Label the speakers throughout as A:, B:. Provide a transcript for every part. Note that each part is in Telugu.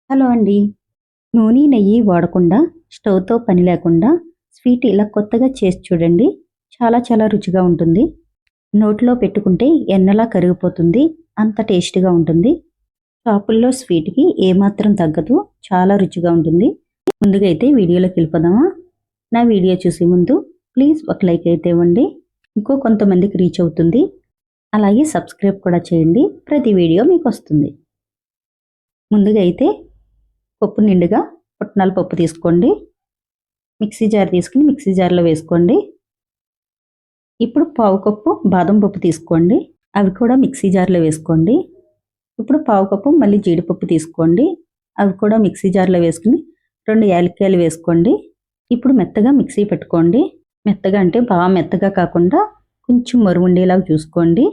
A: హలో అండి. నూనె, నెయ్యి వాడకుండా స్టవ్‌తో పని లేకుండా స్వీట్ ఇలా కొత్తగా చేసి చూడండి. చాలా చాలా రుచిగా ఉంటుంది. నోట్లో పెట్టుకుంటే ఎన్నలా కరిగిపోతుంది. అంత టేస్టీగా ఉంటుంది. షాపుల్లో స్వీట్‌కి ఏమాత్రం తగ్గదు. చాలా రుచిగా ఉంటుంది. ముందుగా అయితే వీడియోలోకి వెళ్ళిపోదామా? నా వీడియో చూసే ముందు ప్లీజ్ ఒక లైక్ అయితే ఇవ్వండి. ఇంకో కొంతమందికి రీచ్ అవుతుంది. అలాగే సబ్స్క్రైబ్ కూడా చేయండి. ప్రతి వీడియో మీకు వస్తుంది. ముందుగా అయితే పప్పు నిండుగా పుట్నాల పప్పు తీసుకోండి. మిక్సీ జార్ తీసుకుని మిక్సీ జార్లో వేసుకోండి. ఇప్పుడు పావు కప్పు బాదం పప్పు తీసుకోండి. అవి కూడా మిక్సీ జార్లో వేసుకోండి. ఇప్పుడు పావు కప్పు మళ్ళీ జీడిపప్పు తీసుకోండి. అవి కూడా మిక్సీ జార్లో వేసుకుని 2 యాలక్కాయలు వేసుకోండి. ఇప్పుడు మెత్తగా మిక్సీ పెట్టుకోండి. మెత్తగా అంటే బాగా మెత్తగా కాకుండా కొంచెం మరుగు ఉండేలాగా చూసుకోండి.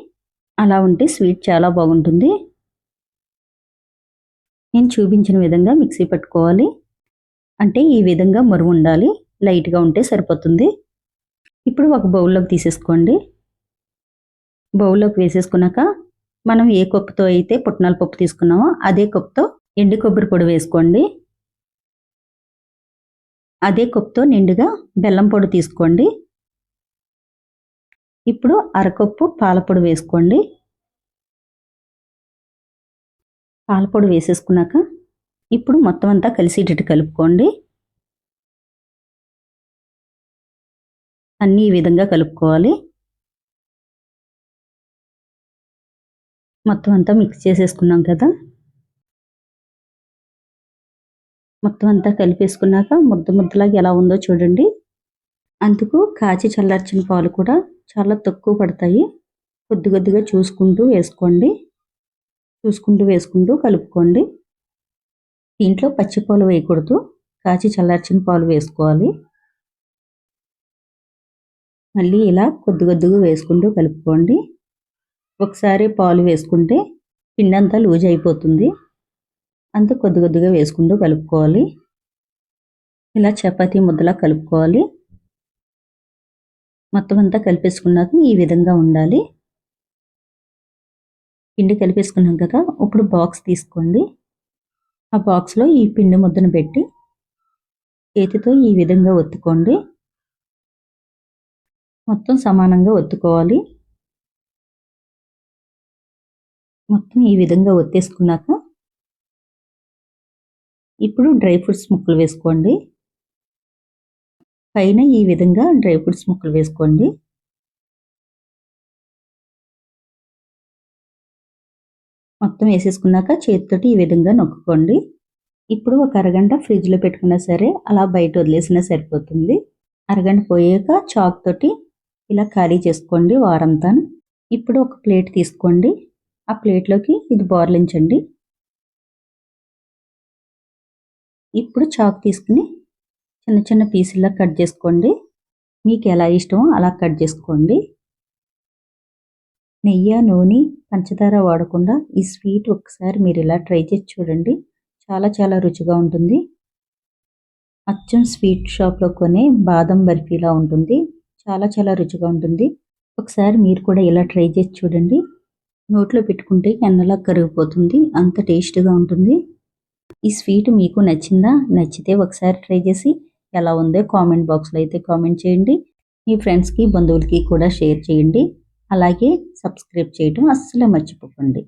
A: అలా ఉంటే స్వీట్ చాలా బాగుంటుంది. నేను చూపించిన విధంగా మిక్సీ పెట్టుకోవాలి. అంటే ఈ విధంగా మరుగు ఉండాలి. లైట్గా ఉంటే సరిపోతుంది. ఇప్పుడు ఒక బౌల్లోకి తీసేసుకోండి. బౌల్లోకి వేసేసుకున్నాక మనం ఏ కప్పుతో అయితే పుట్నాల పప్పు తీసుకున్నామో అదే కప్పుతో ఎండు కొబ్బరి పొడి వేసుకోండి. అదే కప్పుతో నిండుగా బెల్లం పొడి తీసుకోండి. ఇప్పుడు అరకప్పు పాలపొడి వేసుకోండి. పాలపొడి వేసేసుకున్నాక ఇప్పుడు మొత్తం అంతా కలిసేటట్టు కలుపుకోండి. అన్నీ ఈ విధంగా కలుపుకోవాలి. మొత్తం అంతా మిక్స్ చేసేసుకున్నాం కదా. మొత్తం అంతా కలిపేసుకున్నాక ముద్దలాగా ఎలా ఉందో చూడండి. అందుకు కాచి చల్లార్చిన పాలు కూడా చాలా తక్కువ పడతాయి. కొద్దిగా చూసుకుంటూ వేసుకోండి. వేసుకుంటూ కలుపుకోండి. దీంట్లో పచ్చి పాలు వేయకూడదు. కాచి చల్లార్చిన పాలు వేసుకోవాలి. మళ్ళీ ఇలా కొద్దిగా వేసుకుంటూ కలుపుకోండి. ఒకసారి పాలు వేసుకుంటే పిండి అంతా లూజ్ అయిపోతుంది. అంత కొద్దిగా వేసుకుంటూ కలుపుకోవాలి. ఇలా చపాతీ ముద్దలా కలుపుకోవాలి. మొత్తం అంతా కలిపేసుకున్నాక ఈ విధంగా ఉండాలి. పిండి కలిపేసుకున్నాం కదా. ఇప్పుడు బాక్స్ తీసుకోండి. ఆ బాక్స్లో ఈ పిండి ముద్దను పెట్టి చేతితో ఈ విధంగా ఒత్తుకోండి. మొత్తం సమానంగా ఒత్తుకోవాలి. మొత్తం ఈ విధంగా ఒత్తేసుకున్నాక ఇప్పుడు డ్రై ఫ్రూట్స్ ముక్కలు వేసుకోండి. పైన ఈ విధంగా డ్రై ఫ్రూట్స్ ముక్కలు వేసుకోండి. మొత్తం వేసేసుకున్నాక చేతితోటి ఈ విధంగా నొక్కుకోండి. ఇప్పుడు ఒక అరగంట ఫ్రిడ్జ్లో పెట్టుకున్నా సరే అలా బయట వదిలేసినా సరిపోతుంది. అరగంట పోయాక చాక్ తోటి ఇలా ఖాళీ చేసుకోండి వారంతా. ఇప్పుడు ఒక ప్లేట్ తీసుకోండి. ఆ ప్లేట్లోకి ఇది బోర్లించండి. ఇప్పుడు చాక్ తీసుకుని చిన్న పీసుల్లా కట్ చేసుకోండి. మీకు ఎలా ఇష్టమో అలా కట్ చేసుకోండి. నెయ్యి, నూనె, పంచదార వాడకుండా ఈ స్వీట్ ఒకసారి మీరు ఇలా ట్రై చేసి చూడండి. చాలా చాలా రుచిగా ఉంటుంది. అచ్చం స్వీట్ షాప్లో కొనే బాదం బర్ఫీలా ఉంటుంది. చాలా చాలా రుచిగా ఉంటుంది. ఒకసారి మీరు కూడా ఇలా ట్రై చేసి చూడండి. నోట్లో పెట్టుకుంటే ఎన్నలా కరిగిపోతుంది. అంత టేస్ట్గా ఉంటుంది. ఈ స్వీట్ మీకు నచ్చిందా? నచ్చితే ఒకసారి ట్రై చేసి ఎలా ఉందో కామెంట్ బాక్స్లో అయితే కామెంట్ చేయండి. మీ ఫ్రెండ్స్కి, బంధువులకి కూడా షేర్ చేయండి. అలాగే సబ్స్క్రైబ్ చేయడం అస్సలు మర్చిపోకండి.